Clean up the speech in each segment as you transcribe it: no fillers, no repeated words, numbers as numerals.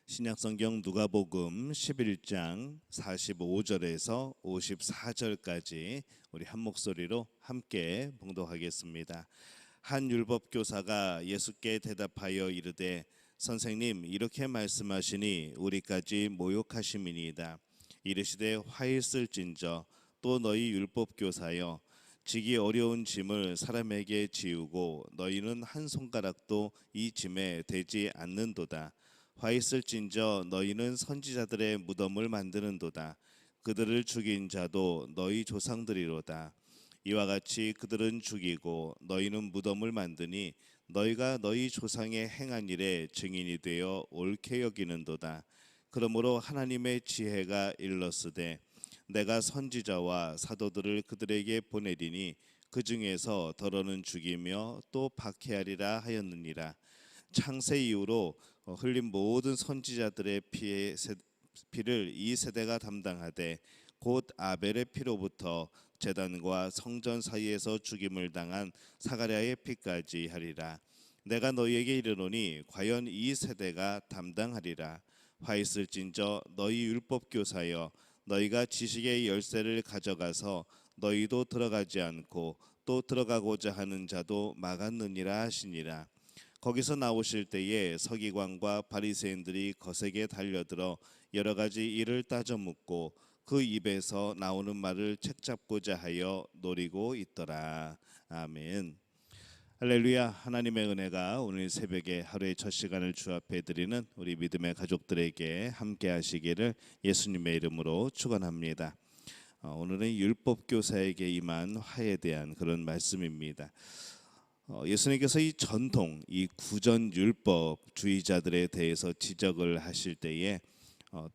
신약성경 누가복음 11장 45절에서 54절까지 우리 한 목소리로 함께 봉독하겠습니다. 한 율법교사가 예수께 대답하여 이르되 선생님, 이렇게 말씀하시니 우리까지 모욕하심이니이다. 이르시되 화 있을진저 또 너희 율법교사여, 지기 어려운 짐을 사람에게 지우고 너희는 한 손가락도 이 짐에 대지 않는도다. 화 있을진저 너희는 선지자들의 무덤을 만드는도다. 그들을 죽인 자도 너희 조상들이로다. 이와 같이 그들은 죽이고 너희는 무덤을 만드니 너희가 너희 조상의 행한 일에 증인이 되어 옳게 여기는도다. 그러므로 하나님의 지혜가 일렀으되 내가 선지자와 사도들을 그들에게 보내리니 그 중에서 더러는 죽이며 또 박해하리라 하였느니라. 창세 이후로 흘린 모든 선지자들의 피를 이 세대가 담당하되 곧 아벨의 피로부터 제단과 성전 사이에서 죽임을 당한 사가랴의 피까지 하리라. 내가 너희에게 이르노니 과연 이 세대가 담당하리라. 화 있을진저 너희 율법교사여, 너희가 지식의 열쇠를 가져가서 너희도 들어가지 않고 또 들어가고자 하는 자도 막았느니라 하시니라. 거기서 나오실 때에 서기관과 바리새인들이 거세게 달려들어 여러 가지 일을 따져 묻고 그 입에서 나오는 말을 책잡고자 하여 노리고 있더라. 아멘. 할렐루야. 하나님의 은혜가 오늘 새벽에 하루의 첫 시간을 주 앞에 드리는 우리 믿음의 가족들에게 함께 하시기를 예수님의 이름으로 축원합니다. 오늘은 율법교사에게 임한 화에 대한 그런 말씀입니다. 예수님께서 이 전통, 이 구전율법주의자들에 대해서 지적을 하실 때에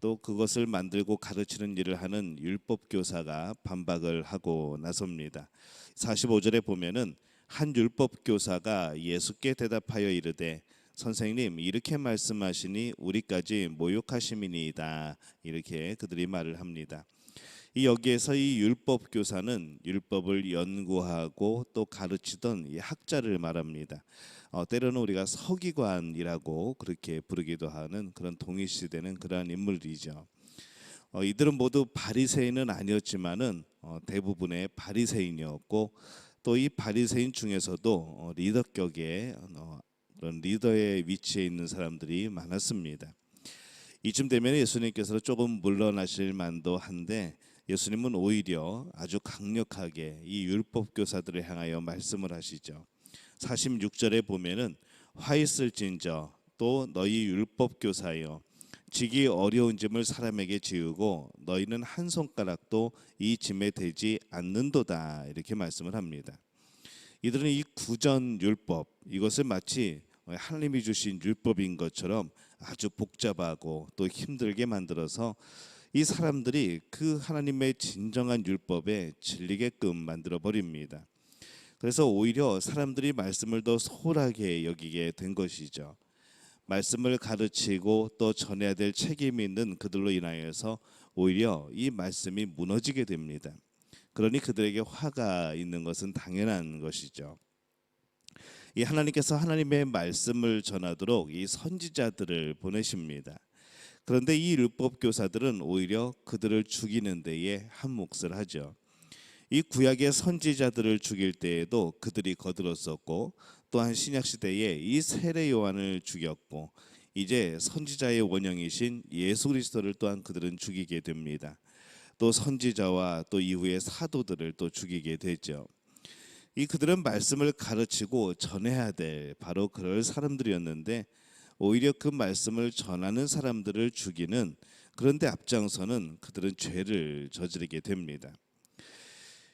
또 그것을 만들고 가르치는 일을 하는 율법교사가 반박을 하고 나섭니다. 45절에 보면은 한 율법교사가 예수께 대답하여 이르되 선생님, 이렇게 말씀하시니 우리까지 모욕하심이니이다. 이렇게 그들이 말을 합니다. 여기에서 이 율법교사는 율법을 연구하고 또 가르치던 이 학자를 말합니다. 때로는 우리가 서기관이라고 그렇게 부르기도 하는 그런 동일시되는 그러한 인물이죠. 이들은 모두 바리새인은 아니었지만은 대부분의 바리새인이었고 또 이 바리새인 중에서도 리더격의 그런 리더의 위치에 있는 사람들이 많았습니다. 이쯤 되면 예수님께서 조금 물러나실 만도 한데 예수님은 오히려 아주 강력하게 이 율법교사들을 향하여 말씀을 하시죠. 46절에 보면은 화 있을진저 또 너희 율법교사여, 지기 어려운 짐을 사람에게 지우고 너희는 한 손가락도 이 짐에 대지 않는도다. 이렇게 말씀을 합니다. 이들은 이 구전율법, 이것을 마치 하나님이 주신 율법인 것처럼 아주 복잡하고 또 힘들게 만들어서 이 사람들이 그 하나님의 진정한 율법에 질리게끔 만들어 버립니다. 그래서 오히려 사람들이 말씀을 더 소홀하게 여기게 된 것이죠. 말씀을 가르치고 또 전해야 될 책임이 있는 그들로 인하여서 오히려 이 말씀이 무너지게 됩니다. 그러니 그들에게 화가 있는 것은 당연한 것이죠. 이 하나님께서 하나님의 말씀을 전하도록 이 선지자들을 보내십니다. 그런데 이 율법교사들은 오히려 그들을 죽이는 데에 한 몫을 하죠. 이 구약의 선지자들을 죽일 때에도 그들이 거들었었고 또한 신약 시대에 이 세례 요한을 죽였고 이제 선지자의 원형이신 예수 그리스도를 또한 그들은 죽이게 됩니다. 또 선지자와 또 이후의 사도들을 또 죽이게 되죠. 이 그들은 말씀을 가르치고 전해야 될 바로 그럴 사람들이었는데 오히려 그 말씀을 전하는 사람들을 죽이는, 그런데 앞장서는 그들은 죄를 저지르게 됩니다.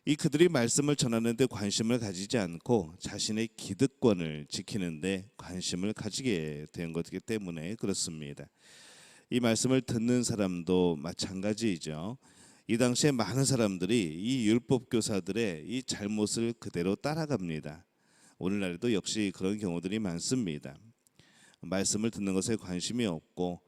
이 그들이 말씀을 전하는데 관심을 가지지 않고 자신의 기득권을 지키는데 관심을 가지게 된 것이기 때문에 그렇습니다. 이 말씀을 듣는 사람도 마찬가지이죠. 이 당시에 많은 사람들이 이 율법교사들의 이 잘못을 그대로 따라갑니다. 오늘날에도 역시 그런 경우들이 많습니다. 말씀을 듣는 것에 관심이 없고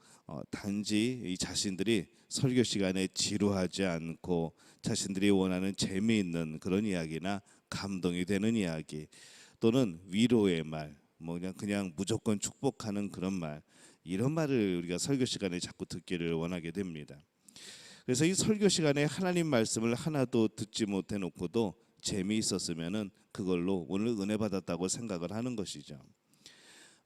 단지 이 자신들이 설교 시간에 지루하지 않고 자신들이 원하는 재미있는 그런 이야기나 감동이 되는 이야기 또는 위로의 말, 그냥 무조건 축복하는 그런 말, 이런 말을 우리가 설교 시간에 자꾸 듣기를 원하게 됩니다. 그래서 이 설교 시간에 하나님 말씀을 하나도 듣지 못해 놓고도 재미있었으면은 그걸로 오늘 은혜 받았다고 생각을 하는 것이죠.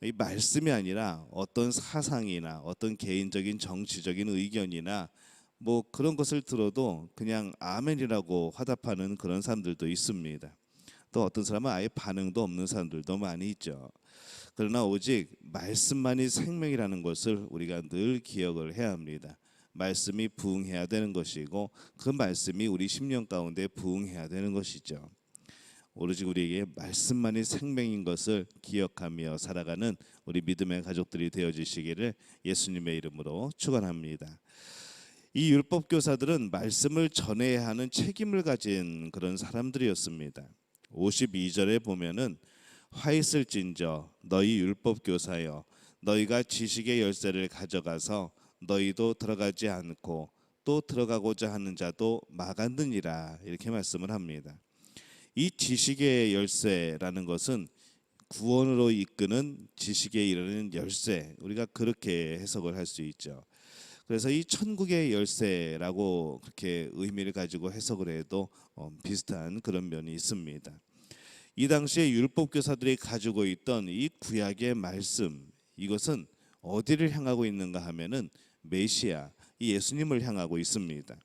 이 말씀이 아니라 어떤 사상이나 어떤 개인적인 정치적인 의견이나 뭐 그런 것을 들어도 그냥 아멘이라고 화답하는 그런 사람들도 있습니다. 또 어떤 사람은 아예 반응도 없는 사람들도 많이 있죠. 그러나 오직 말씀만이 생명이라는 것을 우리가 늘 기억을 해야 합니다. 말씀이 부응해야 되는 것이고 그 말씀이 우리 심령 가운데 부응해야 되는 것이죠. 오로지 우리에게 말씀만이 생명인 것을 기억하며 살아가는 우리 믿음의 가족들이 되어주시기를 예수님의 이름으로 축원합니다. 이 율법 교사들은 말씀을 전해야 하는 책임을 가진 그런 사람들이었습니다. 52절에 보면은 화 있을진저 너희 율법 교사여 너희가 지식의 열쇠를 가져가서 너희도 들어가지 않고 또 들어가고자 하는 자도 막았느니라 이렇게 말씀을 합니다. 이 지식의 열쇠라는 것은 구원으로 이끄는 지식에 이르는 열쇠, 우리가 그렇게 해석을 할 수 있죠. 그래서 이 천국의 열쇠라고 그렇게 의미를 가지고 해석을 해도 비슷한 그런 면이 있습니다. 이 당시에 율법 교사들이 가지고 있던 이 구약의 말씀, 이것은 어디를 향하고 있는가 하면은 메시아, 이 예수님을 향하고 있습니다.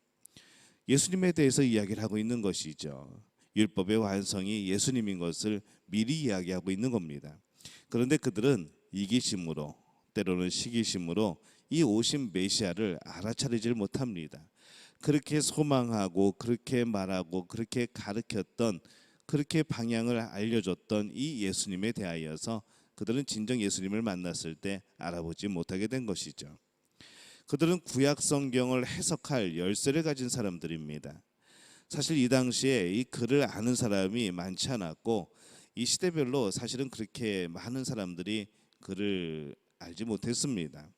예수님에 대해서 이야기를 하고 있는 것이죠. 율법의 완성이 예수님인 것을 미리 이야기하고 있는 겁니다. 그런데 그들은 이기심으로 때로는 시기심으로 이 오신 메시아를 알아차리질 못합니다. 그렇게 소망하고 그렇게 말하고 그렇게 가르쳤던 그렇게 방향을 알려줬던 이 예수님에 대하여서 그들은 진정 예수님을 만났을 때 알아보지 못하게 된 것이죠. 그들은 구약 성경을 해석할 열쇠를 가진 사람들입니다. 사실 이 당시에 이 글을 아는 사람이 많지 않았고 이 시대별로 사실은 그렇게 많은 사람들이 글을 알지 못했습니다.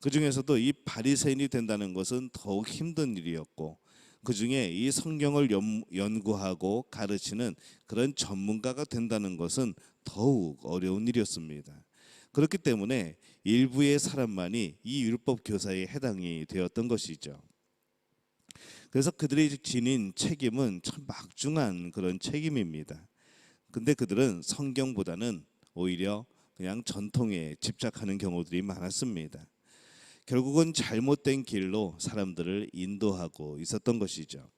그 중에서도 이 바리새인이 된다는 것은 더욱 힘든 일이었고 그 중에 이 성경을 연구하고 가르치는 그런 전문가가 된다는 것은 더욱 어려운 일이었습니다. 그렇기 때문에 일부의 사람만이 이 율법 교사에 해당이 되었던 것이죠. 그래서 그들이 지닌 책임은 참 막중한 그런 책임입니다. 근데 그들은 성경보다는 오히려 그냥 전통에 집착하는 경우들이 많았습니다. 결국은 잘못된 길로 사람들을 인도하고 있었던 것이죠.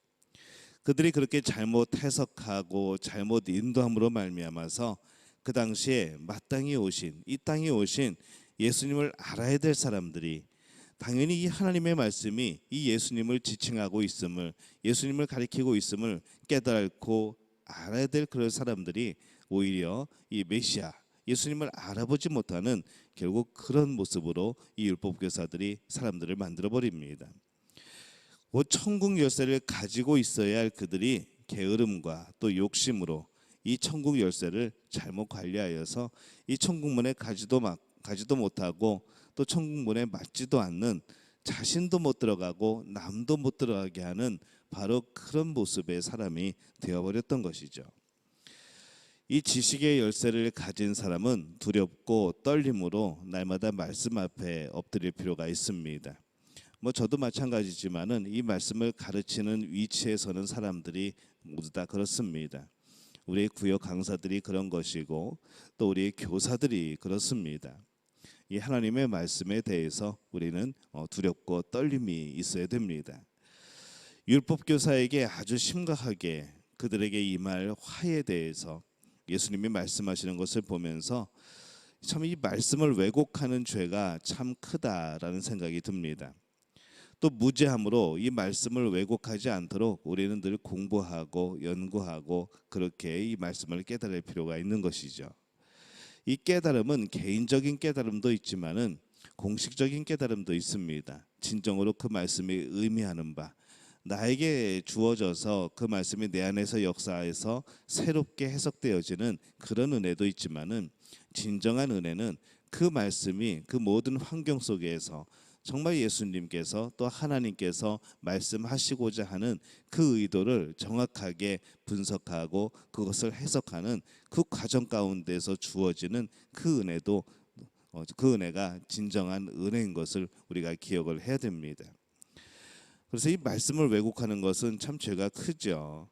그들이 그렇게 잘못 해석하고 잘못 인도함으로 말미암아서 그 당시에 마땅히 오신 이 땅에 오신 예수님을 알아야 될 사람들이 당연히 이 하나님의 말씀이 이 예수님을 지칭하고 있음을 예수님을 가리키고 있음을 깨달고 알아야 될 그런 사람들이 오히려 이 메시아 예수님을 알아보지 못하는 결국 그런 모습으로 이 율법 교사들이 사람들을 만들어 버립니다. 천국 열쇠를 가지고 있어야 할 그들이 게으름과 또 욕심으로 이 천국 열쇠를 잘못 관리하여서 이 천국문에 가지도 못하고 또 천국문에 맞지도 않는 자신도 못 들어가고 남도 못 들어가게 하는 바로 그런 모습의 사람이 되어버렸던 것이죠. 이 지식의 열쇠를 가진 사람은 두렵고 떨림으로 날마다 말씀 앞에 엎드릴 필요가 있습니다. 저도 마찬가지지만은 이 말씀을 가르치는 위치에 서는 사람들이 모두 다 그렇습니다. 우리의 구역 강사들이 그런 것이고 또 우리의 교사들이 그렇습니다. 이 하나님의 말씀에 대해서 우리는 두렵고 떨림이 있어야 됩니다. 율법 교사에게 아주 심각하게 그들에게 임할 화에 대해서 예수님이 말씀하시는 것을 보면서 참 이 말씀을 왜곡하는 죄가 참 크다라는 생각이 듭니다. 또 무죄함으로 이 말씀을 왜곡하지 않도록 우리는 늘 공부하고 연구하고 그렇게 이 말씀을 깨달을 필요가 있는 것이죠. 이 깨달음은 개인적인 깨달음도 있지만은 공식적인 깨달음도 있습니다. 진정으로 그 말씀이 의미하는 바 나에게 주어져서 그 말씀이 내 안에서 역사해서 새롭게 해석되어지는 그런 은혜도 있지만은 진정한 은혜는 그 말씀이 그 모든 환경 속에서 정말 예수님께서 또 하나님께서 말씀하시고자 하는 그 의도를 정확하게 분석하고 그것을 해석하는 그 과정 가운데서 주어지는 그 은혜도 그 은혜가 진정한 은혜인 것을 우리가 기억을 해야 됩니다. 그래서 이 말씀을 왜곡하는 것은 참 죄가 크죠.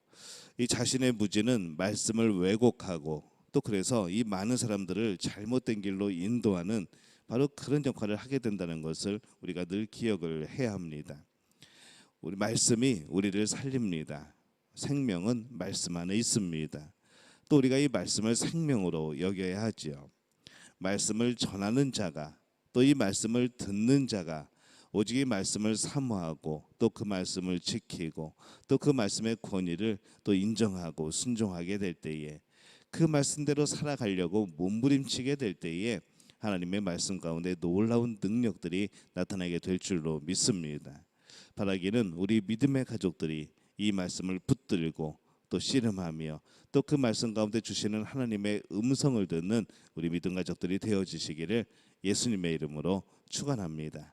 이 자신의 무지는 말씀을 왜곡하고 또 그래서 이 많은 사람들을 잘못된 길로 인도하는 바로 그런 역할을 하게 된다는 것을 우리가 늘 기억을 해야 합니다. 우리 말씀이 우리를 살립니다. 생명은 말씀 안에 있습니다. 또 우리가 이 말씀을 생명으로 여겨야 하지요. 말씀을 전하는 자가 또 이 말씀을 듣는 자가 오직 이 말씀을 사모하고 또 그 말씀을 지키고 또 그 말씀의 권위를 또 인정하고 순종하게 될 때에 그 말씀대로 살아가려고 몸부림치게 될 때에 하나님의 말씀 가운데 놀라운 능력들이 나타나게 될 줄로 믿습니다. 바라기는 우리 믿음의 가족들이 이 말씀을 붙들고 또 씨름하며 또 그 말씀 가운데 주시는 하나님의 음성을 듣는 우리 믿음 가족들이 되어지시기를 예수님의 이름으로 축원합니다.